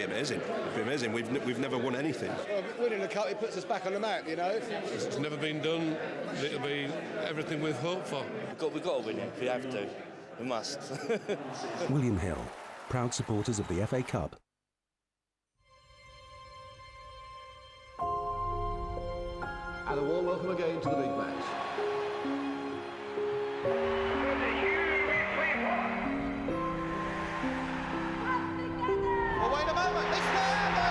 be amazing. It'd be amazing. We've never won anything. Well, winning the cup, it puts us back on the map, you know. It's never been done. It'll be everything we've hoped for. We've got to win it. We have to. We must. William Hill, proud supporters of the FA Cup. And a warm welcome again to the big match. Well, wait a moment. It's there by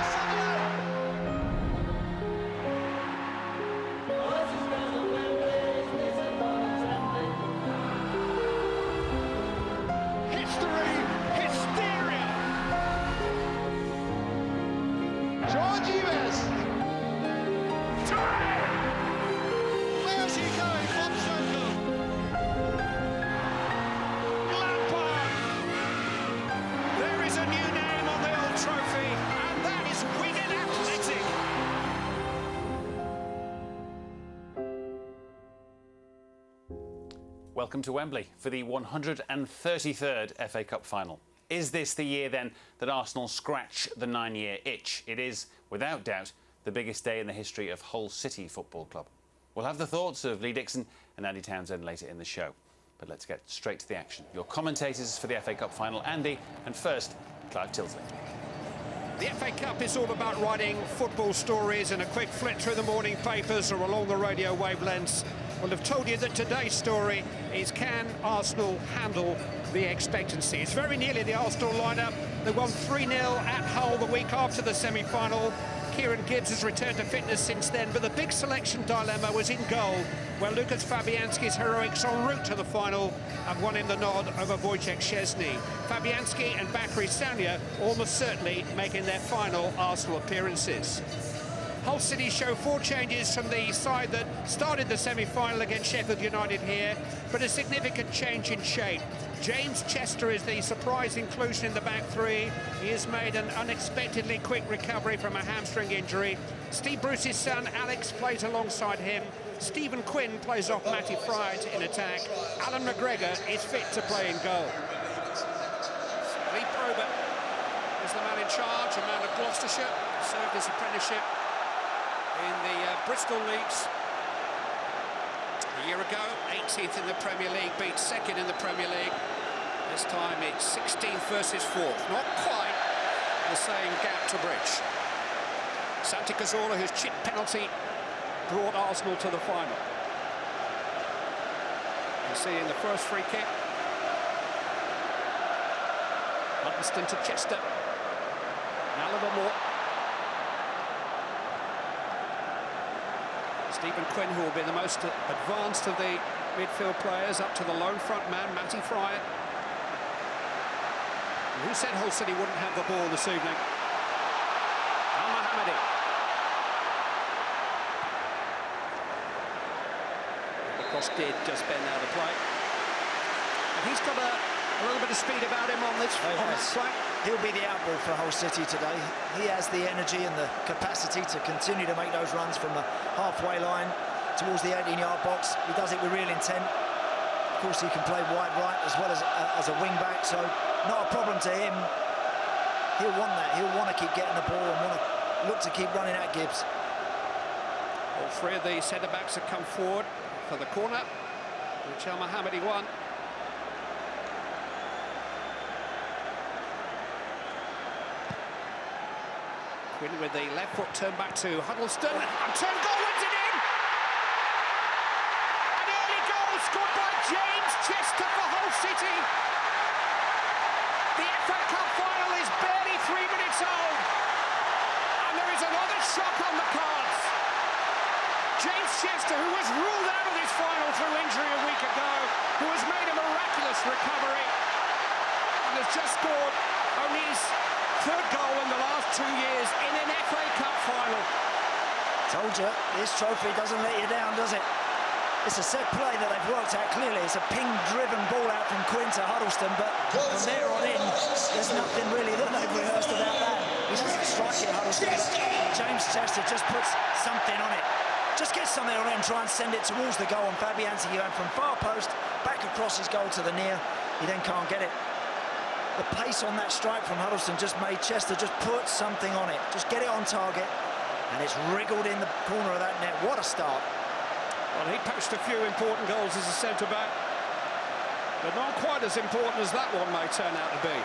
History, hysteria. George Eves. Where's he going? Bob Circle. Lampard. There is a new name on the old trophy, and that is Wigan Athletic. Welcome to Wembley for the 133rd FA Cup final. Is this the year then that Arsenal scratch the 9-year itch? It is, without doubt, the biggest day in the history of Hull City Football Club. We'll have the thoughts of Lee Dixon and Andy Townsend later in the show. But let's get straight to the action. Your commentators for the FA Cup final, Andy, and first, Clive Tilsley. The FA Cup is all about writing football stories, and a quick flick through the morning papers or along the radio wavelengths will have told you that today's story is, can Arsenal handle the expectancy? It's very nearly the Arsenal lineup. They won 3-0 at Hull the week after the semi-final. Kieran Gibbs has returned to fitness since then, but the big selection dilemma was in goal, where Lucas Fabianski's heroics en route to the final have won him the nod over Wojciech Szczesny. Fabianski and Bakary Sagna almost certainly making their final Arsenal appearances. Hull City show 4 changes from the side that started the semi-final against Sheffield United here, but a significant change in shape. James Chester is the surprise inclusion in the back three. He has made an unexpectedly quick recovery from a hamstring injury. Steve Bruce's son Alex plays alongside him. Stephen Quinn plays off Matty Fryatt in attack. Alan McGregor is fit to play in goal. Lee Probert is the man in charge, a man of Gloucestershire, served his apprenticeship in the Bristol Leagues a year ago. 18th in the Premier League, beat 2nd in the Premier League. This time it's 16th versus 4th. Not quite the same gap to bridge. Santi Cazorla, whose chip penalty brought Arsenal to the final. You see in the first free kick, Huddleston to Chester. Now Livermore. Stephen Quinn, who will be the most advanced of the midfield players, up to the lone front man, Matty Fryatt. Who said Hull City wouldn't have the ball this evening? Al-Mohammadi. The cross did just bend out of play. And he's got a little bit of speed about him on this track. He'll be the outball for Hull City today. He has the energy and the capacity to continue to make those runs from the halfway line towards the 18-yard box. He does it with real intent. Of course, he can play wide right as well as a wing-back, so not a problem to him. He'll want that. He'll want to keep getting the ball and want to look to keep running at Gibbs. All 3 of the centre-backs have come forward for the corner, which Al-Mohammadi won. Quinn with the left foot turned back to Huddleston, and turn goal wins it in! An early goal scored by James Chester for Hull City. The FA Cup final is barely 3 minutes old, and there is another shock on the cards. James Chester, who was ruled out of this final through injury a week ago, who has made a miraculous recovery, and has just scored only his 3rd goal in the last 2 years in an FA Cup final. Told you, this trophy doesn't let you down, does it? It's a set play that they've worked out clearly. It's a ping-driven ball out from Quinn to Huddleston, but from there on in, there's nothing really that they've rehearsed about that. He doesn't strike it, Huddleston. James Chester just puts something on it. Just get something on it and try and send it towards the goal, and Fabianski going from far post, back across his goal to the near. He then can't get it. the pace on that strike from Huddleston just made Chester just put something on it. Just get it on target. And it's wriggled in the corner of that net. What a start. Well, he poached a few important goals as a centre-back, but not quite as important as that one may turn out to be.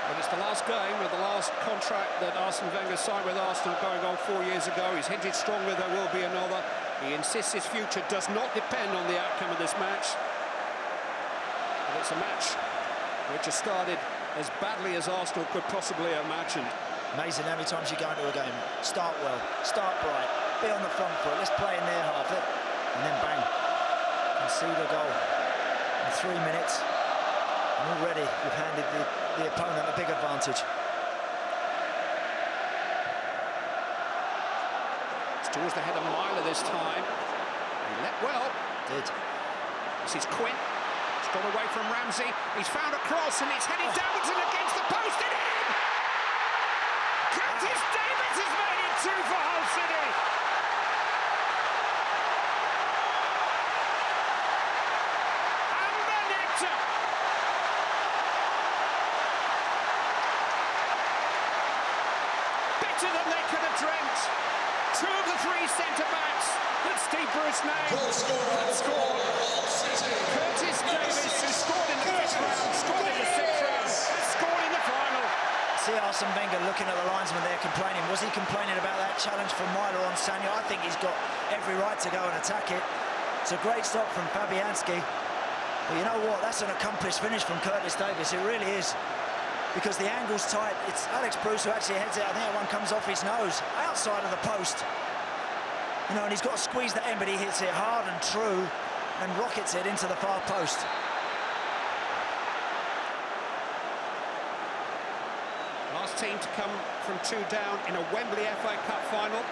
But it's the last game of the last contract that Arsene Wenger signed with Arsenal going on 4 years ago. He's hinted strongly there will be another. He insists his future does not depend on the outcome of this match. But it's a match which has started as badly as Arsenal could possibly have imagined. Amazing how many times you go into a game. Start well, start bright, be on the front foot, let's play in their half, and then bang, concede a goal in 3 minutes, and already you've handed the opponent a big advantage. It's towards the head of Myler this time. He let well. Did. This is Quinn. He's got away from Ramsey. He's found a cross and it's headed downwards and against the post and in! Curtis Davis has made it 2 for Hull City. And the nectar. Better than they could have dreamt. 2 of the 3 centre-backs that Steve Bruce named have scored. Curtis Davis, who scored in the 5th round, scored in the 6th round, scored in the final. See Arsene Wenger looking at the linesman there complaining. Was he complaining about that challenge from Myler on Sanyo? I think he's got every right to go and attack it. It's a great stop from Fabianski. But you know what? That's an accomplished finish from Curtis Davis. It really is. Because the angle's tight. It's Alex Bruce who actually heads it. I think that one comes off his nose, outside of the post. You know, and he's got to squeeze that end, but he hits it hard and true and rockets it into the far post. Last team to come from 2 down in a Wembley FA Cup final,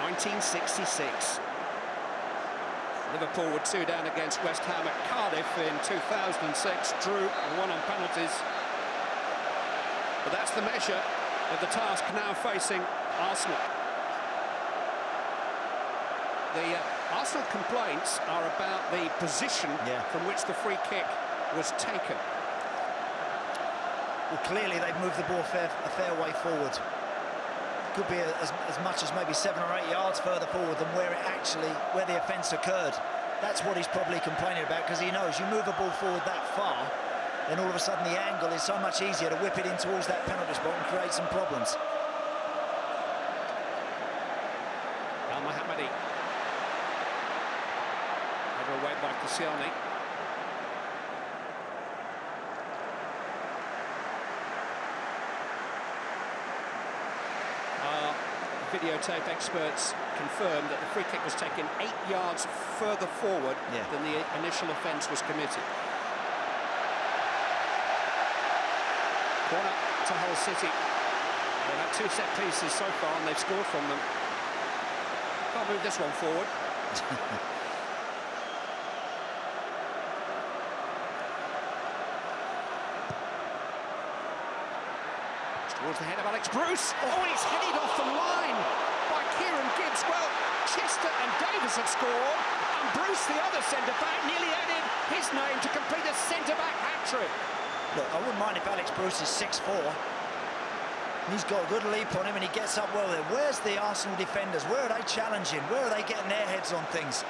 1966. Liverpool were 2 down against West Ham at Cardiff in 2006, drew and won on penalties. But that's the measure of the task now facing Arsenal. The Arsenal complaints are about the position from which the free kick was taken. Well, clearly they've moved the ball a fair way forward. Could be as much as maybe 7 or 8 yards further forward than where the offence occurred. That's what he's probably complaining about, because he knows you move a ball forward that far, then all of a sudden the angle is so much easier to whip it in towards that penalty spot and create some problems. Al Mohammadi. Headed away by Koscielny. Videotape experts confirmed that the free kick was taken 8 yards further forward than the initial offence was committed. Corner to Hull City. They've had 2 set pieces so far and they've scored from them. Can't move this one forward. Towards the head of Alex Bruce. Oh, and he's headed off the line by Kieran Gibbs. Well, Chester and Davis have scored, and Bruce, the other centre-back, nearly added his name to complete a centre-back hat-trick. Look, I wouldn't mind if Alex Bruce is 6'4". He's got a good leap on him and he gets up well there. Where's the Arsenal defenders? Where are they challenging? Where are they getting their heads on things?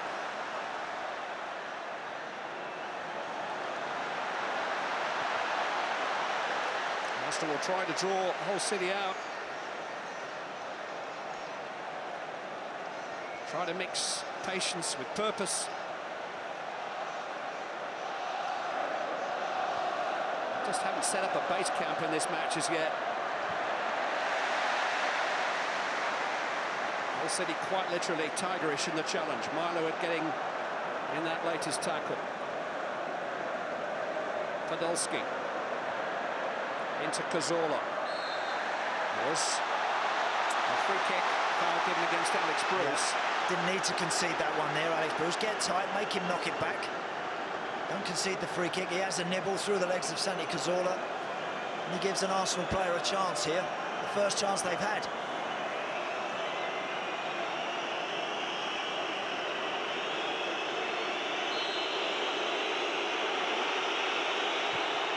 Arsenal will try to draw Hull City out. Try to mix patience with purpose. Just haven't set up a base camp in this match as yet. Hull City quite literally tigerish in the challenge. Milo getting in that latest tackle. Podolski into Cazorla. Was a free kick, foul given against Alex Bruce. Didn't need to concede that one there, Alex Bruce. Get tight, make him knock it back. Don't concede the free kick. He has a nibble through the legs of Santi Cazorla. And he gives an Arsenal player a chance here. The first chance they've had.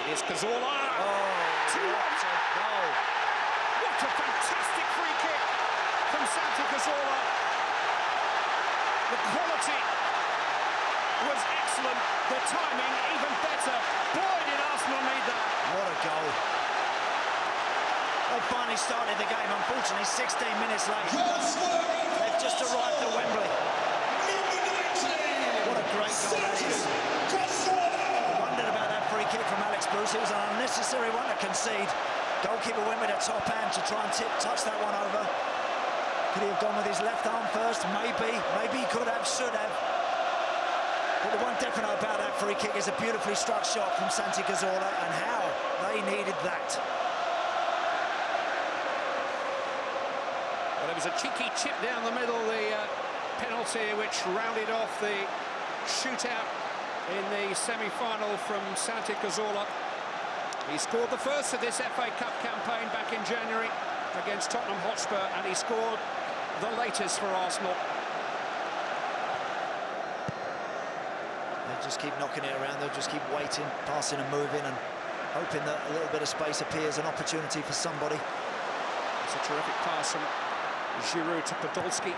It Here's Koscielny. Oh, 2-1. what a goal. What a fantastic free kick from Santi Koscielny. The quality was excellent, the timing even better. Boy, did Arsenal need that. What a goal. They finally started the game, unfortunately 16 minutes late. They've just arrived at Wembley. What a great goal that is. I wondered about that free kick from Alex Bruce. It was an unnecessary one to concede. Goalkeeper went with a top hand to try and touch that one over. Could he have gone with his left arm first? Maybe he could have, should have. But the one definite about that free kick is a beautifully struck shot from Santi Koscielny, and how they needed that. Well, it was a cheeky chip down the middle, the penalty which rounded off the shootout in the semi-final from Santi Koscielny. He scored the first of this FA Cup campaign back in January against Tottenham Hotspur, and he scored the latest for Arsenal. They'll just keep knocking it around, they'll just keep waiting, passing and moving, and hoping that a little bit of space appears, an opportunity for somebody. It's a terrific pass from Giroud to Podolski,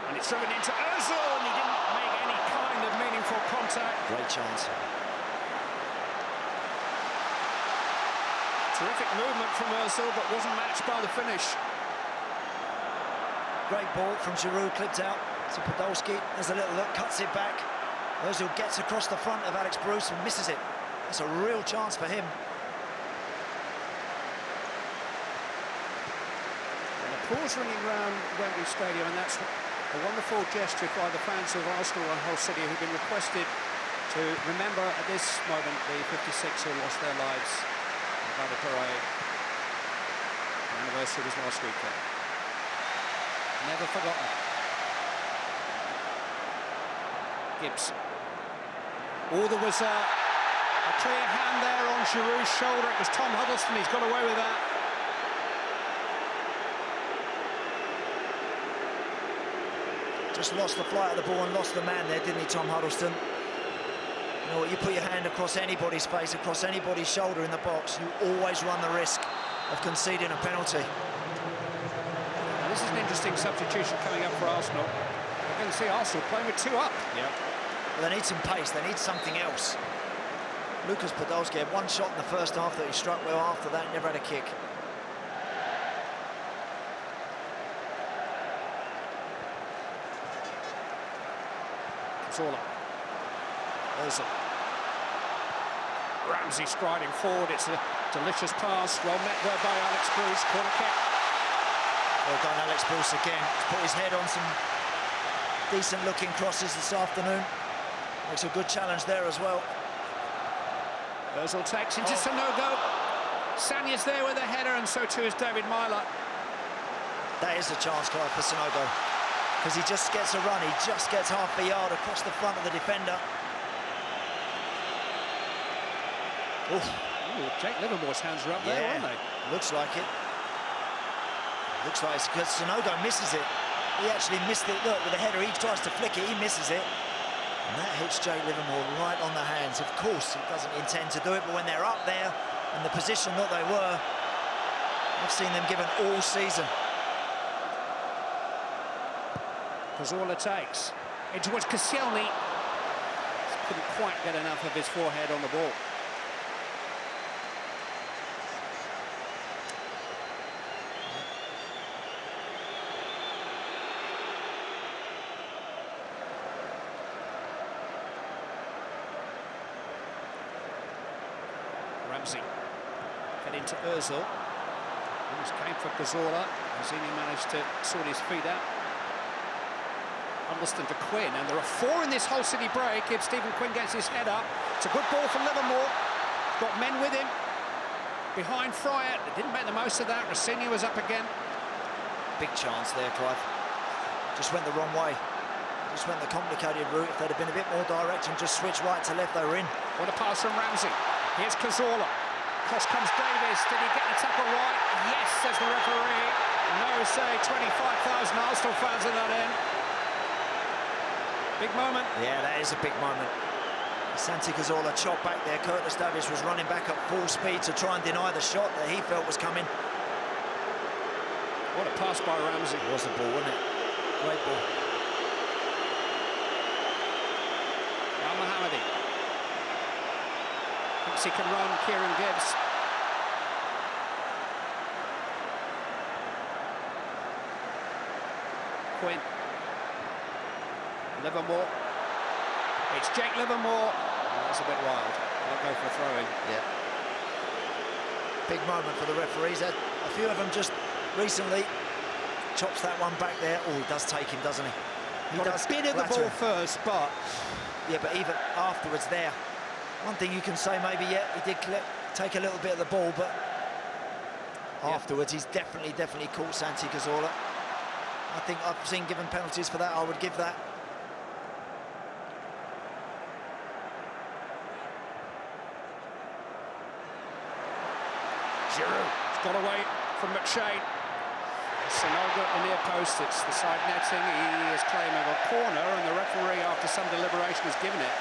and it's driven into Ozil, and he didn't make any kind of meaningful contact. Great chance. Terrific movement from Ozil, but wasn't matched by the finish. Great ball from Giroud, clipped out to Podolski. There's a little look, cuts it back. Ozil gets across the front of Alex Bruce and misses it. That's a real chance for him. Applause ringing round Wembley Stadium, and that's a wonderful gesture by the fans of Arsenal and Hull City, who've been requested to remember at this moment the 56 who lost their lives in Valley Parade. The anniversary was last weekend. Never forgotten. Gibbs. Oh, there was a clear hand there on Giroud's shoulder. It was Tom Huddleston. He's got away with that. Just lost the flight of the ball and lost the man there, didn't he, Tom Huddleston? You know what, you put your hand across anybody's face, across anybody's shoulder in the box, you always run the risk of conceding a penalty. Now, this is an interesting substitution coming up for Arsenal. We're going to see Arsenal playing with 2 up. Yeah. Well, they need some pace, they need something else. Lucas Podolski had one shot in the first half that he struck well. After that, never had a kick. Ozil. Ramsey striding forward. It's a delicious pass. Well met there by Alex Bruce. Corner kick. Well done, Alex Bruce again. He's put his head on some decent-looking crosses this afternoon. Makes a good challenge there as well. Ozil takes into Sanogo. Sanya's there with a header, and so too is David Myler. That is a chance, Clive, for Sanogo, because he just gets a run. He just gets half a yard across the front of the defender. Ooh, Jake Livermore's hands are up there, aren't they? Looks like it. Looks like it's because Sanogo misses it. He actually missed it. Look, with the header, he tries to flick it, he misses it. And that hits Jake Livermore right on the hands. Of course, he doesn't intend to do it, but when they're up there in the position that they were, I've seen them given all season. Koscielny takes. In towards Koscielny. Couldn't quite get enough of his forehead on the ball. Ramsey fed into Ozil. Almost came for Koscielny. Mazzini managed to sort his feet out. Huddleston to Quinn, and there are 4 in this Hull City break if Stephen Quinn gets his head up. It's a good ball from Livermore. Got men with him. Behind Fryer, they didn't make the most of that. Rossini was up again. Big chance there, Clive. Just went the wrong way. Just went the complicated route. If they'd have been a bit more direct and just switched right to left, they were in. What a pass from Ramsey. Here's Koscielny. Cross comes Davis. Did he get the tackle right? Yes, says the referee. No, say 25,000 Arsenal fans at that end. Big moment. Yeah, that is a big moment. Santi Cazorla chopped back there. Curtis Davies was running back at full speed to try and deny the shot that he felt was coming. What a pass by Ramsey. It was the ball, wasn't it? Great ball. Al-Mohammadi. Thinks he can run, Kieran Gibbs. Quinn. Livermore. It's Jake Livermore. Oh, that's a bit wild. I'll go for a throw-in. Yeah. Big moment for the referees. A few of them just recently chops that one back there. Oh, he does take him, doesn't he? He Got does a bit of the clatter ball him. first, but... Yeah, but even afterwards there, one thing you can say maybe, yeah, he did take a little bit of the ball, but afterwards he's definitely caught Santi Cazorla. I think I've seen given penalties for that. I would give that. Giroud. It's got away from McShane. Sonoga at the near post. It's the side netting. He is claiming a corner, and the referee, after some deliberation, has given it.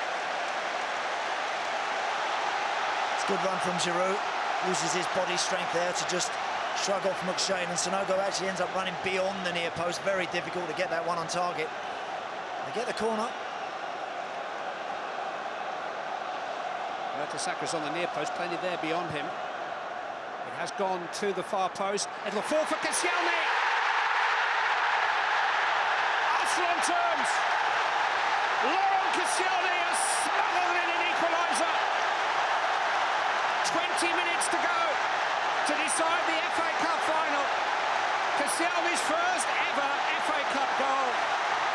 It's a good run from Giroud. Uses his body strength there to just shrug off McShane, and Sonogo actually ends up running beyond the near post. Very difficult to get that one on target. They get the corner. Mertesackers on the near post, plenty there beyond him. It has gone to the far post. It'll fall for Koscielny. Arsenal turns. Laurent Koscielny has smuggled in an equaliser. 20 minutes to go to decide the FA Cup final. Koscielny's first ever FA Cup goal.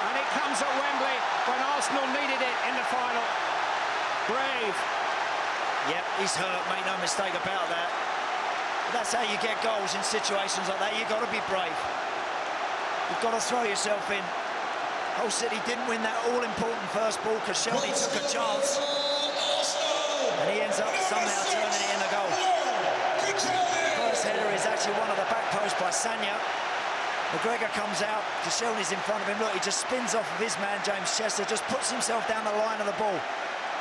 And it comes at Wembley when Arsenal needed it in the final. Brave. Yep, he's hurt, make no mistake about that. That's how you get goals in situations like that. You've got to be brave. You've got to throw yourself in. Hull City didn't win that all-important first ball. Koscielny took a chance. And he ends up somehow turning it in a goal. First header is actually one of the back posts by Sanya. McGregor comes out. Koscielny's in front of him. Look, he just spins off of his man, James Chester. Just puts himself down the line of the ball.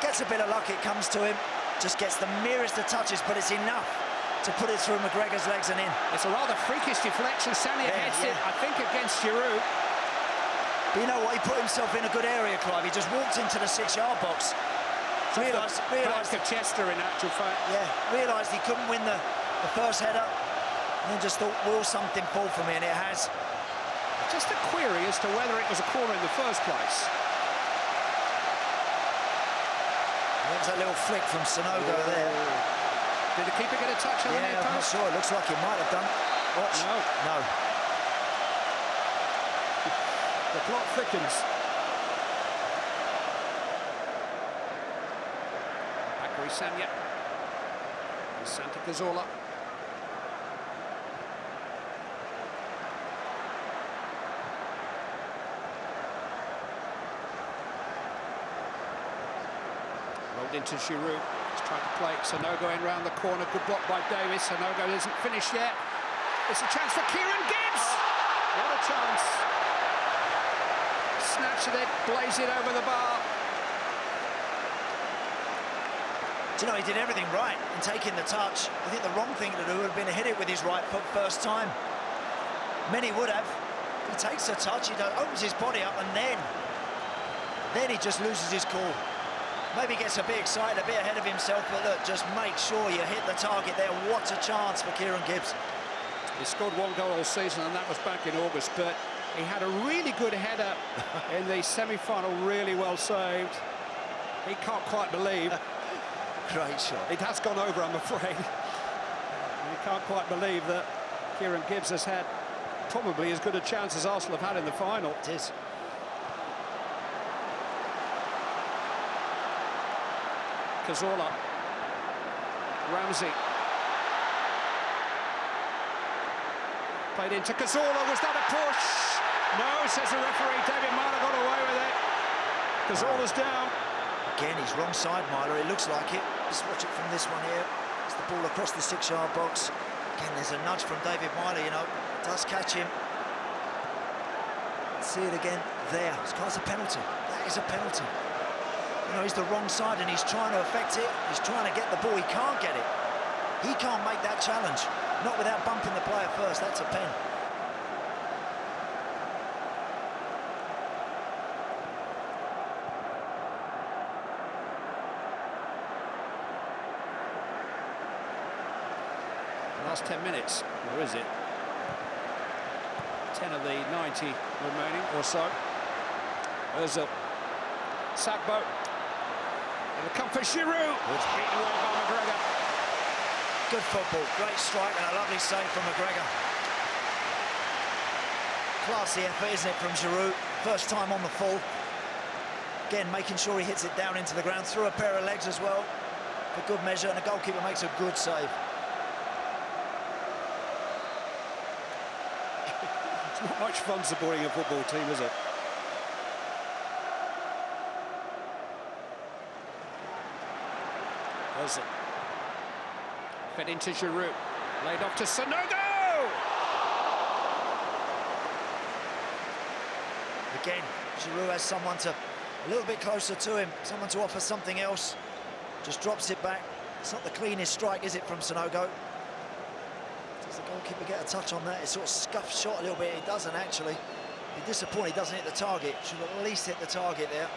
Gets a bit of luck, it comes to him. Just gets the merest of touches, but it's enough to put it through McGregor's legs and in. It's a rather freakish deflection. Sanya heads it, I think, against Giroud. But you know what? He put himself in a good area, Clive. He just walked into the 6-yard box. Realised of Chester, in actual fact. Yeah, realised he couldn't win the first header, and then just thought, will something fall for me? And it has. Just a query as to whether it was a corner in the first place. There's a little flick from Sonogo there. Did the keeper get a touch on the near I'm not post? sure. It looks like he might have done. Watch. No. The plot thickens. Bakary Sanya. And Santi Cazorla. Rolled into Giroud. He's trying to play Sonogo in round the corner. Good block by Davis. Sonogo isn't finished yet. It's a chance for Kieran Gibbs. What a chance. Snatch of it, blaze it over the bar. Do you know, he did everything right in taking the touch. I think the wrong thing to do would have been to hit it with his right foot first time. Many would have. He takes the touch, he opens his body up, and then he just loses his cool. Maybe gets a bit excited, a bit ahead of himself, but look, just make sure you hit the target there. What a chance for Kieran Gibbs. He scored one goal all season, and that was back in August, but he had a really good header in the semi-final, really well saved. He can't quite believe. Great shot. It has gone over, I'm afraid. You can't quite believe that Kieran Gibbs has had probably as good a chance as Arsenal have had in the final. It is. Cazorla. Ramsey. Played into Cazorla. Was that a push? No, says the referee. David Marler got away with it. Cazorla's down. Again, he's wrong side, Marler. It looks like it. Just watch it from this one here. It's the ball across the 6-yard box. Again, there's a nudge from David Marler, you know. Does catch him. Let's see it again there. It's a penalty. That is a penalty. You know, he's the wrong side and he's trying to affect it. He's trying to get the ball. He can't get it. He can't make that challenge. Not without bumping the player first. That's a pen. Last 10 minutes, or is it? 10 of the 90 remaining or so. There's a Sagbo. It'll come for Giroud. It's beaten away by McGregor. Good football, great strike and a lovely save from McGregor. Classy effort, isn't it, from Giroud? First time on the full. Again, making sure he hits it down into the ground, through a pair of legs as well, for good measure, and the goalkeeper makes a good save. It's not much fun supporting a football team, is it? Ozil. Fed into Giroud. Laid off to Sanogo! Again, Giroud has someone to a little bit closer to him, someone to offer something else. Just drops it back. It's not the cleanest strike, is it, from Sanogo? Does the goalkeeper get a touch on that? It's sort of scuffed shot a little bit. He doesn't actually. He's disappointed he doesn't hit the target. Should at least hit the target there.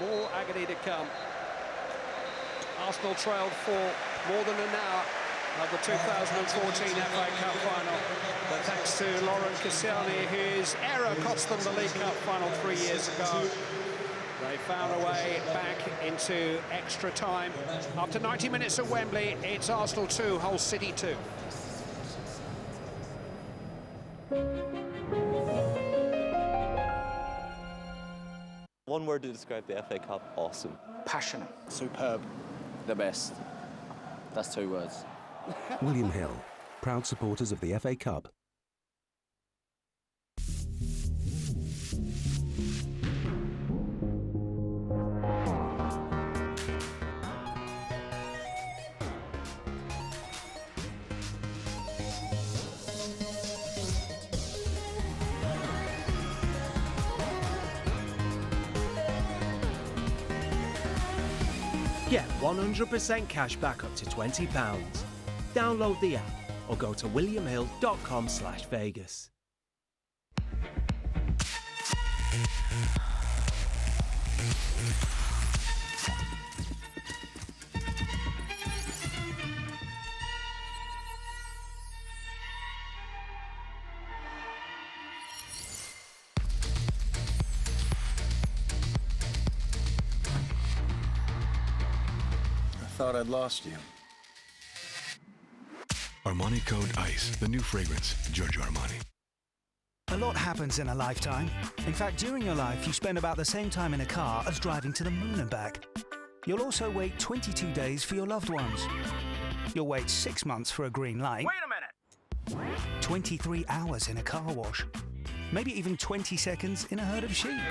More agony to come. Arsenal trailed for more than an hour of the 2014 FA Cup final. But thanks to Laurent Koscielny, his error cost them the League Cup final 3 years ago. They found a way back into extra time. After 90 minutes at Wembley, it's Arsenal 2, Hull City 2. One word to describe the FA Cup: awesome. Passionate. Superb. The best. That's 2 words. William Hill, proud supporters of the FA Cup. Get 100% cash back up to £20. Download the app or go to williamhill.com/Vegas. I thought I'd lost you. Armani Code Ice, the new fragrance, Giorgio Armani. A lot happens in a lifetime. In fact, during your life, you spend about the same time in a car as driving to the moon and back. You'll also wait 22 days for your loved ones. You'll wait 6 months for a green light. Wait a minute! 23 hours in a car wash. Maybe even 20 seconds in a herd of sheep.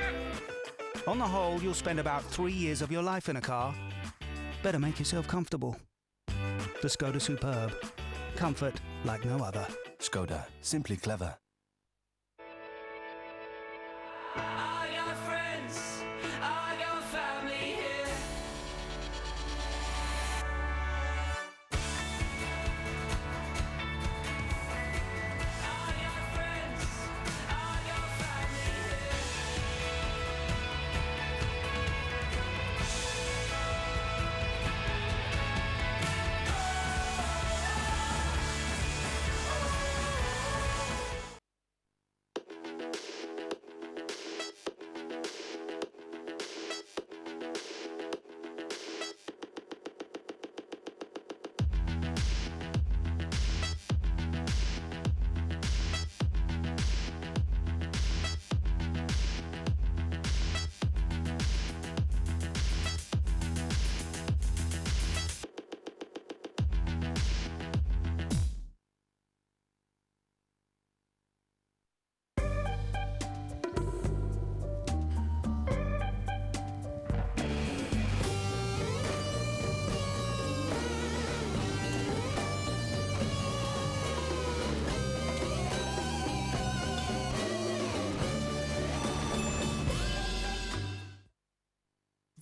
On the whole, you'll spend about 3 years of your life in a car. Better make yourself comfortable. The Skoda Superb. Comfort like no other. Skoda, simply clever. I got friends, I got family here. I got friends, I got family here.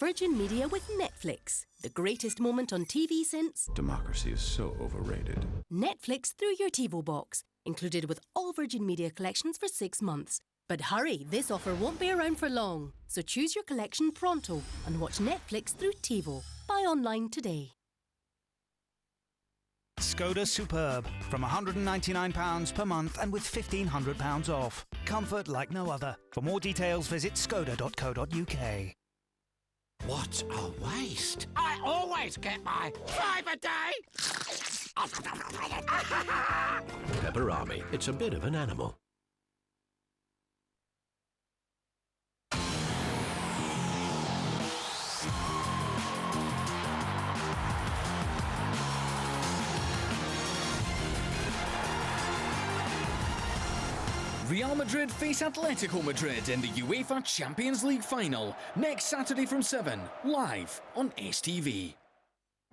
Virgin Media with Netflix. The greatest moment on TV since... Democracy is so overrated. Netflix through your TiVo box. Included with all Virgin Media collections for 6 months. But hurry, this offer won't be around for long. So choose your collection pronto and watch Netflix through TiVo. Buy online today. Skoda Superb, from £199 per month and with £1,500 off. Comfort like no other. For more details, visit skoda.co.uk. What a waste! I always get my 5 a day! Pepperami. It's a bit of an animal. Real Madrid face Atletico Madrid in the UEFA Champions League final next Saturday from 7, live on STV.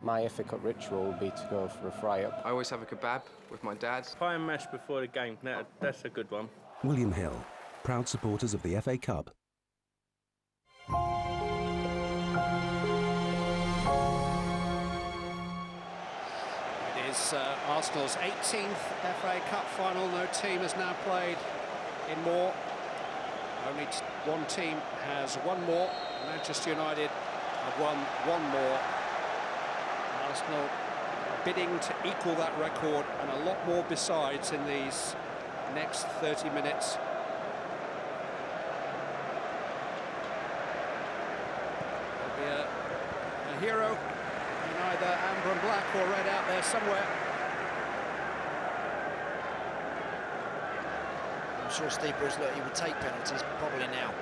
My FA Cup ritual would be to go for a fry-up. I always have a kebab with my dad. Pie and mash before the game, that's a good one. William Hill, proud supporters of the FA Cup. It is Arsenal's 18th FA Cup final. No team has now played in more. Only one team has one more. Manchester United have won one more. Arsenal bidding to equal that record and a lot more besides in these next 30 minutes. There'll be a hero in either amber and black or red out there somewhere. I'm sure Steve Bruce, look, he would take penalties probably now.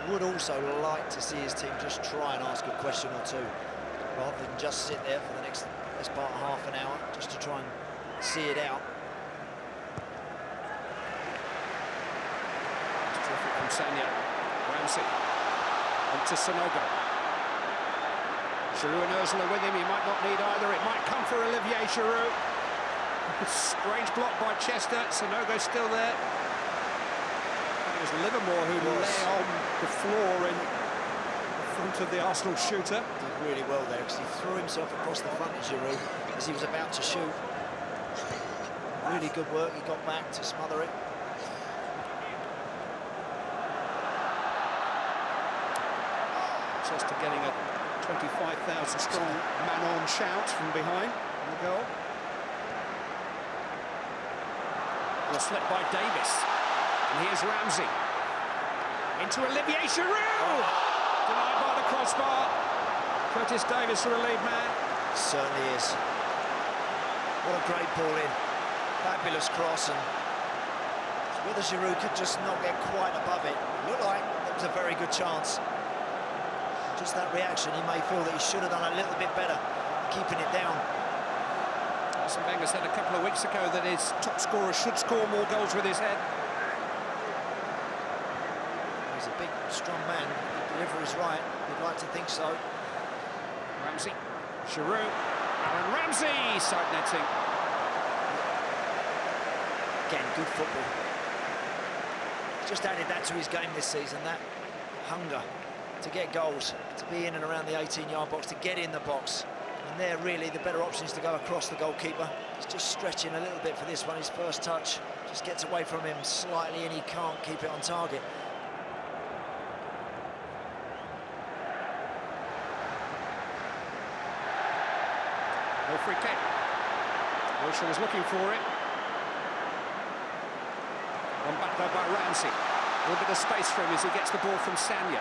He would also like to see his team just try and ask a question or two, rather than just sit there for the next part of half an hour, just to try and see it out. It's terrific from Sanya. Ramsey. On to Sonogo. Giroud and Ozil with him. He might not need either. It might come for Olivier Giroud. Strange block by Chester. Sonogo still there. It was Livermore who lay on the floor in front of the Arsenal shooter. Did really well there because he threw himself across the front of Giroud as he was about to shoot. Really good work. He got back to smother it. Chester getting a 25,000 strong man-on shout from behind the goal. Well, slip by Davis. And here's Ramsey. Into Olivier Giroud! Denied by the crossbar. Curtis Davis, the relief man. Certainly is. What a great ball in. Fabulous cross, and whether Giroud could just not get quite above it. Looked like it was a very good chance. Just that reaction, he may feel that he should have done a little bit better, keeping it down. Arsene Wenger said a couple of weeks ago that his top scorer should score more goals with his head. He's a big, strong man. The delivery is right. You'd like to think so. Ramsey, Giroud, Aaron Ramsey, side netting. Again, good football. He's just added that to his game this season, that hunger to get goals, to be in and around the 18-yard box, to get in the box. And there, really, the better option is to go across the goalkeeper. He's just stretching a little bit for this one. His first touch just gets away from him slightly, and he can't keep it on target. No free kick. Wilshere was looking for it. One back though by Ramsey. A little bit of space for him as he gets the ball from Sanya.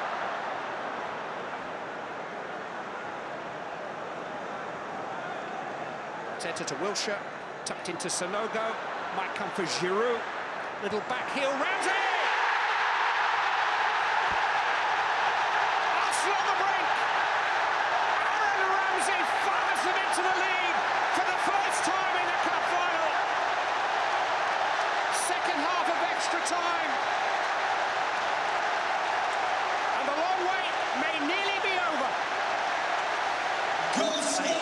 Teta to Wilshere, tucked into Sonogo. Might come for Giroud. Little back heel, Ramsey! Arsenal on the brink! Aaron Ramsey fires them into the lead for the first time in the cup final. Second half of extra time. And the long wait may nearly be over.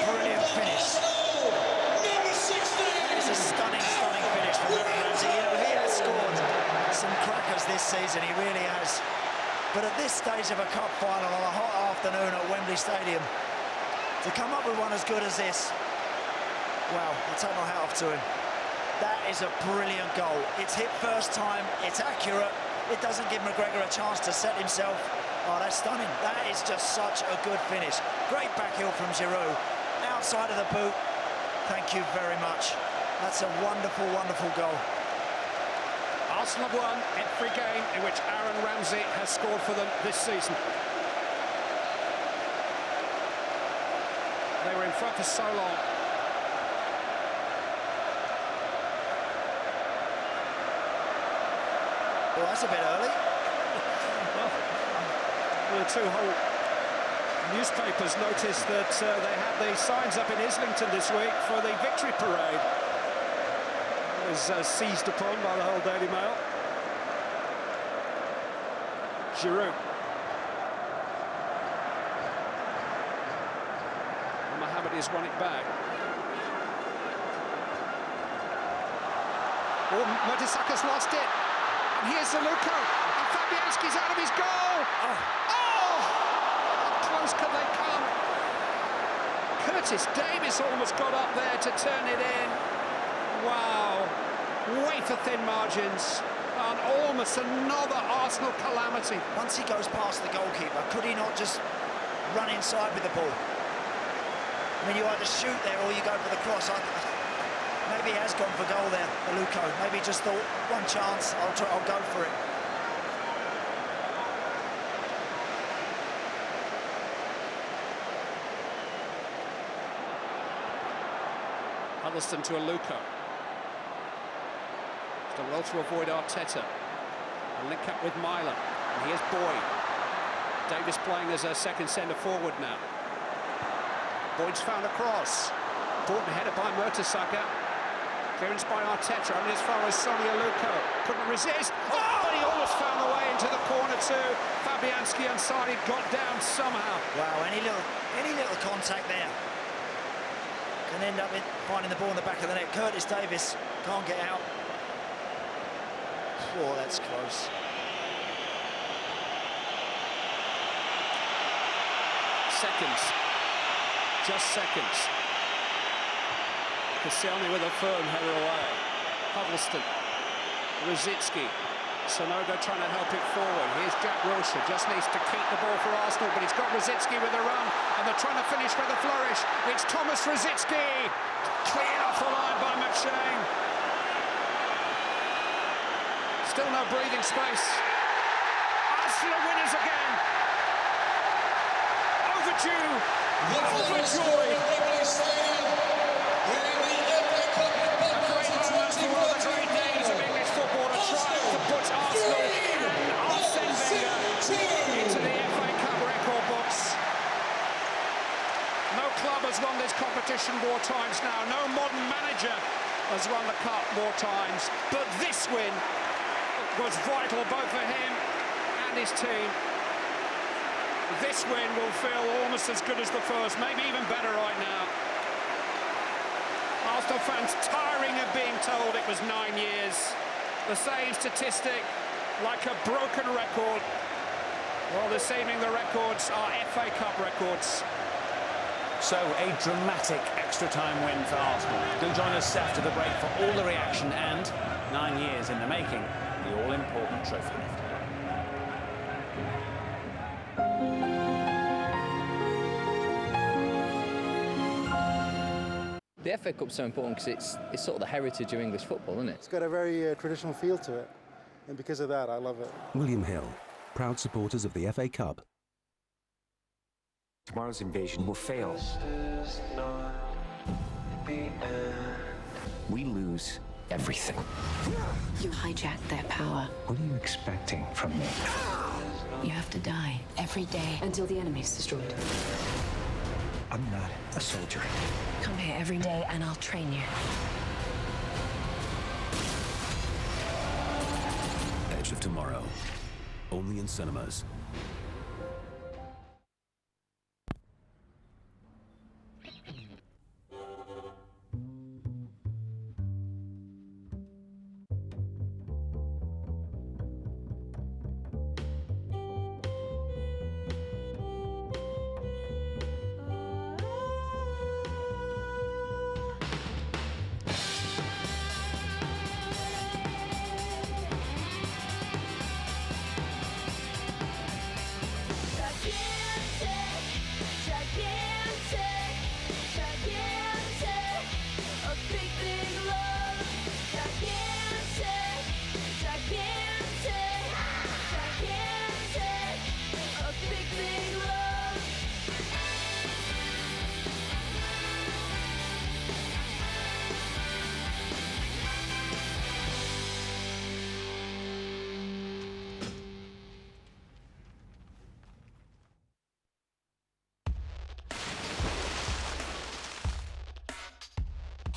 Brilliant finish. It's a stunning finish from Aaron Ramsey. You know, he has scored some crackers this season, he really has. But at this stage of a cup final on a hot afternoon at Wembley Stadium, to come up with one as good as this, wow, I'll take my hat off to him. That is a brilliant goal. It's hit first time, it's accurate, it doesn't give McGregor a chance to set himself. Oh, that's stunning. That is just such a good finish. Great backheel from Giroud. Outside of the boot. Thank you very much. That's a wonderful, wonderful goal. Arsenal have won every game in which Aaron Ramsey has scored for them this season. They were in front for so long. Well, that's a bit early. Well, the two whole newspapers noticed that they had the signs up in Islington this week for the victory parade. It was seized upon by the whole Daily Mail. Giroud. And Mohamed has won it back. Oh, Mertesack's lost it. And here's Zaluko. And Fabianski's out of his goal. Oh! How close can they come? Curtis Davis almost got up there to turn it in. Wow. Wafer-thin margins. And almost another Arsenal calamity. Once he goes past the goalkeeper, could he not just run inside with the ball? I mean, you either shoot there or you go for the cross. Maybe he has gone for goal there, Zaluko. Maybe he just thought, one chance, I'll go for it. Huddleston to Zaluko. Done well to avoid Arteta. A link up with Myler. And here's Boyd. Davis playing as a second centre-forward now. Boyd's found a cross. Important header by Mertesacker. Clearance by Arteta, only as far as Sonny Zaluko. Couldn't resist. Oh, and he almost found the way into the corner too. Fabianski unsighted, got down somehow. Wow, any little contact there can end up finding the ball in the back of the net. Curtis Davis can't get out. Oh, that's close. Seconds. Just seconds. Koscielny with a firm header away. Huddleston. Rosicki. Sonogo trying to help it forward. Here's Jack Wilshere. Just needs to keep the ball for Arsenal, but he's got Rosicki with a run, and they're trying to finish with a flourish. It's Thomas Rosicki. Cleared off the line by McShane. Still no breathing space. Arsenal winners again. Overdue. Overjoyed. A great moment for one of the great names of English football. A triumph that puts Arsenal and Arsene Wenger into the FA Cup record books. No club has won this competition more times now. No modern manager has won the cup more times. But this win was vital both for him and his team. This win will feel almost as good as the first, maybe even better right now. Arsenal fans tiring of being told it was 9 years. The same statistic, like a broken record. Well, this evening the records are FA Cup records. So, a dramatic extra-time win for Arsenal. Do join us after the break for all the reaction and 9 years in the making. The all-important trophy lift. The FA Cup's so important because it's sort of the heritage of English football, isn't it? It's got a very traditional feel to it, and because of that, I love it. William Hill, proud supporters of the FA Cup. Tomorrow's invasion will fail. We lose everything. You hijacked their power. What are you expecting from me? You have to die every day until the enemy's destroyed. I'm not a soldier. Come here every day and I'll train you. Edge of Tomorrow. Only in cinemas.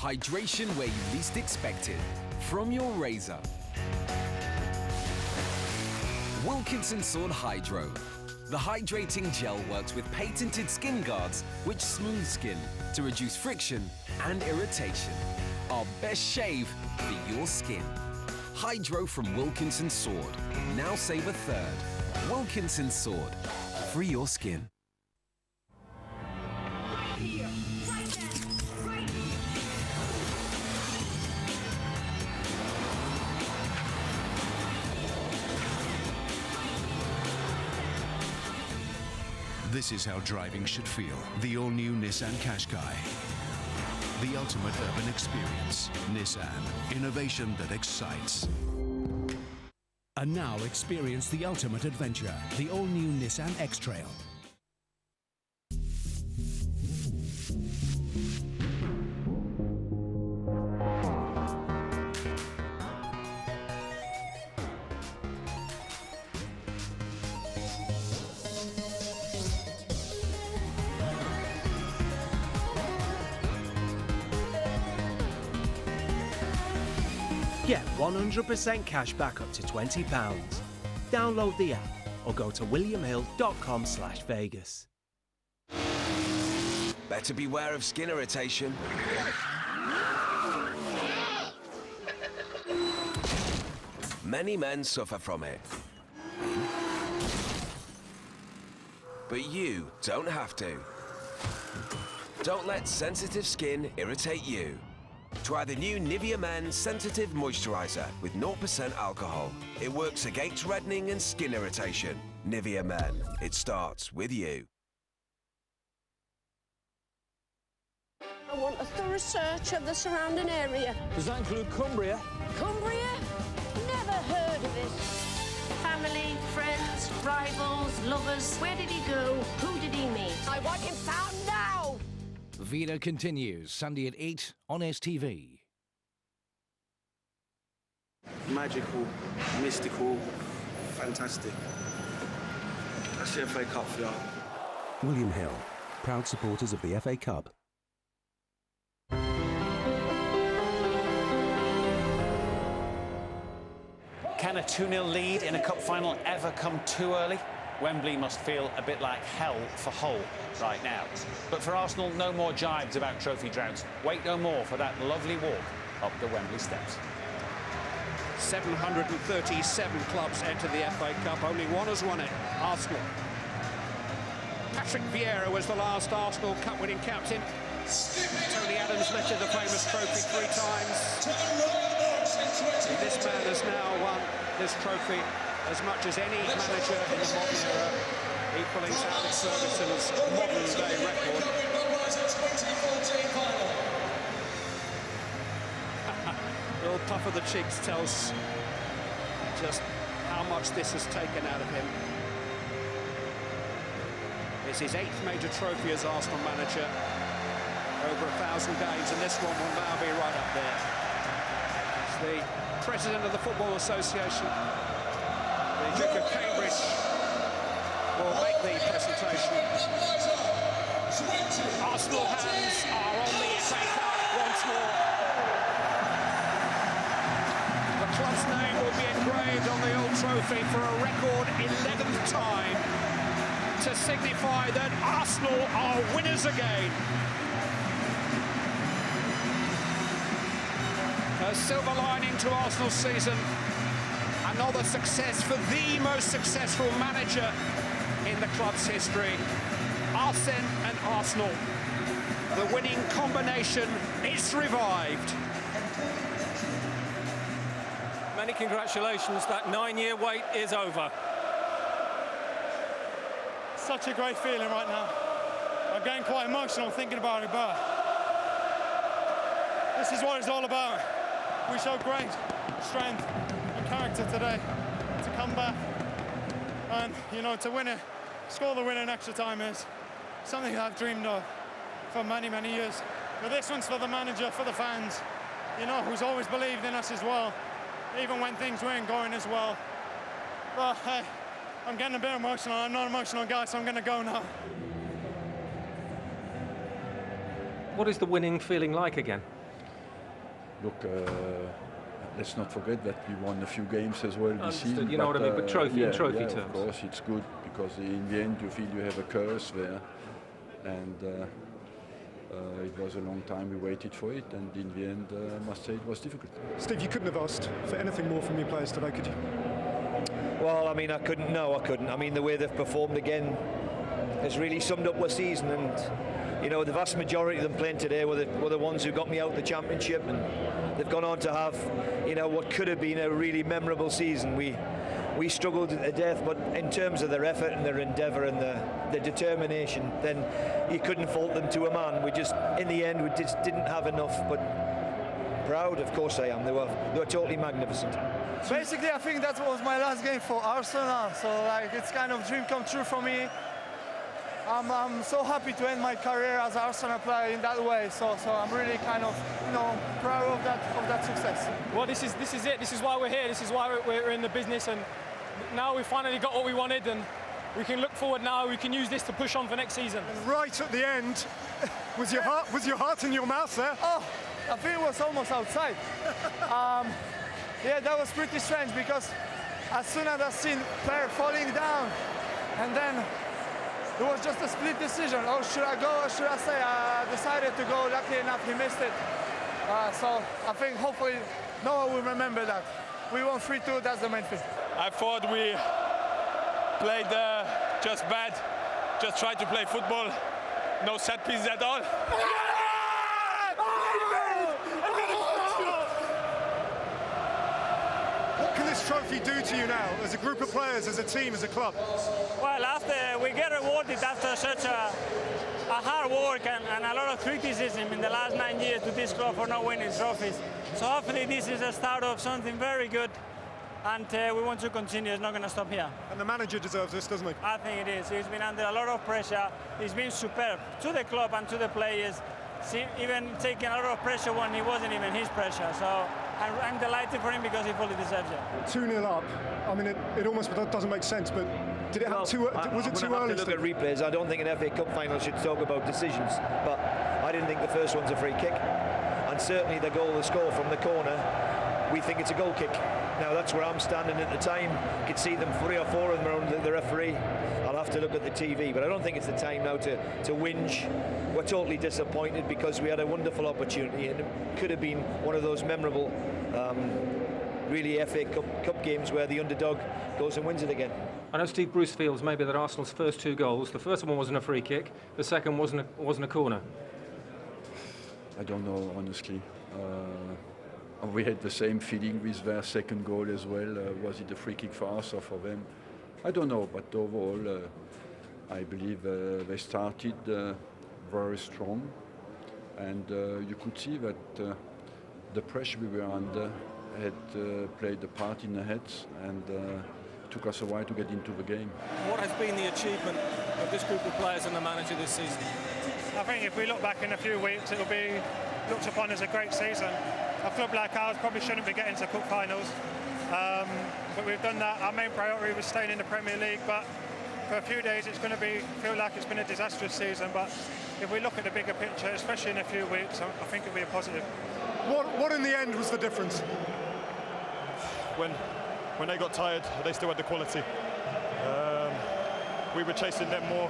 Hydration where you least expect it. From your razor. Wilkinson Sword Hydro. The hydrating gel works with patented skin guards which smooth skin to reduce friction and irritation. Our best shave for your skin. Hydro from Wilkinson Sword. Now save a third. Wilkinson Sword. Free your skin. This is how driving should feel. The all-new Nissan Qashqai. The ultimate urban experience. Nissan. Innovation that excites. And now experience the ultimate adventure. The all-new Nissan X-Trail. Get 100% cash back up to £20. Download the app or go to williamhill.com/Vegas. Better beware of skin irritation. Many men suffer from it. But you don't have to. Don't let sensitive skin irritate you. Try the new Nivea Men Sensitive Moisturizer with 0% alcohol. It works against reddening and skin irritation. Nivea Men. It starts with you. I want a thorough search of the surrounding area. Does that include Cumbria? Cumbria? Never heard of it. Family, friends, rivals, lovers. Where did he go? Who did he meet? I want him found now! Vida continues, Sunday at 8 on STV. Magical, mystical, fantastic. That's the FA Cup for you. William Hill, proud supporters of the FA Cup. Can a 2-0 lead in a cup final ever come too early? Wembley must feel a bit like hell for Hull right now. But for Arsenal, no more jibes about trophy droughts. Wait no more for that lovely walk up the Wembley steps. 737 clubs enter the FA Cup. Only one has won it, Arsenal. Patrick Vieira was the last Arsenal Cup-winning captain. Tony Adams lifted the famous trophy 3 times. This man has now won this trophy as much as any manager in the modern era, equalling Alex Ferguson's modern-day record. A little puff of the cheeks tells just how much this has taken out of him. It's his 8th major trophy as Arsenal manager, over 1,000 games, and this one will now be right up there. As the president of the Football Association, the Duke of Cambridge, will make the presentation. Arsenal hands are on the FA Cup once more. The club's name will be engraved on the old trophy for a record 11th time to signify that Arsenal are winners again. A silver lining to Arsenal's season. Another success for the most successful manager in the club's history. Arsene and Arsenal. The winning combination is revived. Many congratulations. That 9-year wait is over. Such a great feeling right now. I'm getting quite emotional thinking about it, but this is what it's all about. We showed great strength and character today to come back and, you know, to win it, score the winner in extra time is something I've dreamed of for many, many years. But this one's for the manager, for the fans, you know, who's always believed in us as well, even when things weren't going as well. But hey, I'm getting a bit emotional. I'm not an emotional guy, so I'm going to go now. What is the winning feeling like again? Look, let's not forget that we won a few games as well this season. You know what I mean, but trophy in trophy terms. Of course, it's good because in the end you feel you have a curse there, and it was a long time we waited for it, and in the end, I must say it was difficult. Steve, you couldn't have asked for anything more from your players today, could you? Well, I mean, I couldn't. No, I couldn't. I mean, the way they've performed again has really summed up the season, and you know, the vast majority of them playing today were the ones who got me out the championship, and they've gone on to have, you know, what could have been a really memorable season. We struggled to death, but in terms of their effort and their endeavour and their determination, then you couldn't fault them to a man. We just, in the end, we just didn't have enough. But proud, of course I am. They were totally magnificent. Basically, I think that was my last game for Arsenal, so like it's kind of dream come true for me. I'm so happy to end my career as an Arsenal player in that way. So I'm really kind of, you know, proud of that success. Well, this is it. This is why we're here. This is why we're in the business, and now we finally got what we wanted, and we can look forward now. We can use this to push on for next season. And right at the end, was your heart in your mouth there? Oh, I think it was almost outside. Yeah, that was pretty strange because as soon as I seen player falling down, and then it was just a split decision. Oh, should I go or should I stay? I decided to go. Luckily enough, he missed it. So I think hopefully no one will remember that. We won 3-2, that's the main thing. I thought we played just bad. Just tried to play football. No set pieces at all. What can this trophy do to you now, as a group of players, as a team, as a club? Well, after we get rewarded after such a hard work and a lot of criticism in the last 9 years to this club for not winning trophies. So hopefully this is a start of something very good, and we want to continue. It's not going to stop here. And the manager deserves this, doesn't he? I think it is. He's been under a lot of pressure. He's been superb to the club and to the players. Even taking a lot of pressure when he wasn't even his pressure. So I'm delighted for him because he fully deserves it. 2-0 up. I mean, it almost doesn't make sense, but did it have was it too early? To look at replays. I don't think an FA Cup final should talk about decisions, but I didn't think the first one's a free kick, and certainly the goal, the score from the corner, we think it's a goal kick. Now that's where I'm standing at the time. You could see them 3 or 4 of them around the referee. I'll have to look at the TV, but I don't think it's the time now to whinge. We're totally disappointed because we had a wonderful opportunity, and it could have been one of those memorable, really FA Cup games where the underdog goes and wins it again. I know Steve Bruce feels maybe that Arsenal's first 2 goals, the first one wasn't a free kick, the second wasn't a corner. I don't know, honestly. We had the same feeling with their second goal as well. Was it a free kick for us or for them? I don't know, but overall, I believe they started very strong, and you could see that the pressure we were under had played a part in the heads, and took us a while to get into the game. What has been the achievement of this group of players and the manager this season? I think if we look back in a few weeks, it'll be looked upon as a great season. A club like ours probably shouldn't be getting to cup finals, but we've done that. Our main priority was staying in the Premier League, but for a few days it's going to feel like it's been a disastrous season. But if we look at the bigger picture, especially in a few weeks, I think it'll be a positive. What in the end was the difference? When they got tired, they still had the quality. We were chasing them more.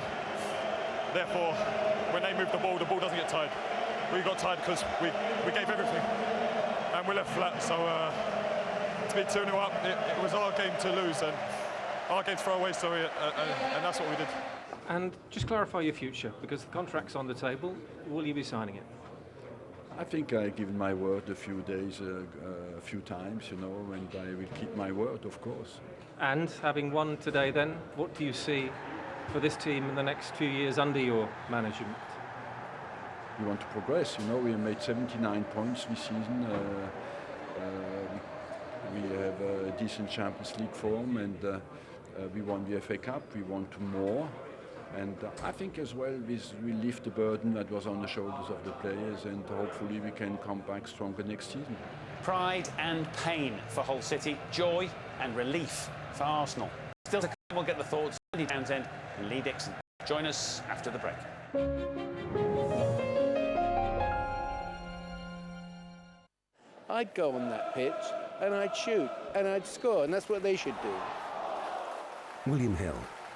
Therefore, when they moved the ball doesn't get tired. We got tired because we gave everything, and we left flat. So to be 2-0 up, it was our game to lose and our game to throw away. Sorry, and that's what we did. And just clarify your future, because the contract's on the table. Will you be signing it? I think I've given my word a few days, a few times, you know, and I will keep my word, of course. And having won today, then, what do you see for this team in the next few years under your management? We want to progress. You know, we made 79 points this season. We have a decent Champions League form, and we won the FA Cup. We want more, and I think as well we lift the burden that was on the shoulders of the players, and hopefully we can come back stronger next season. Pride and pain for Hull City, joy and relief for Arsenal. Still to come, we'll get the thoughts of Andy Townsend and Lee Dixon. Join us after the break. I'd go on that pitch and I'd shoot and I'd score, and that's what they should do. William Hill,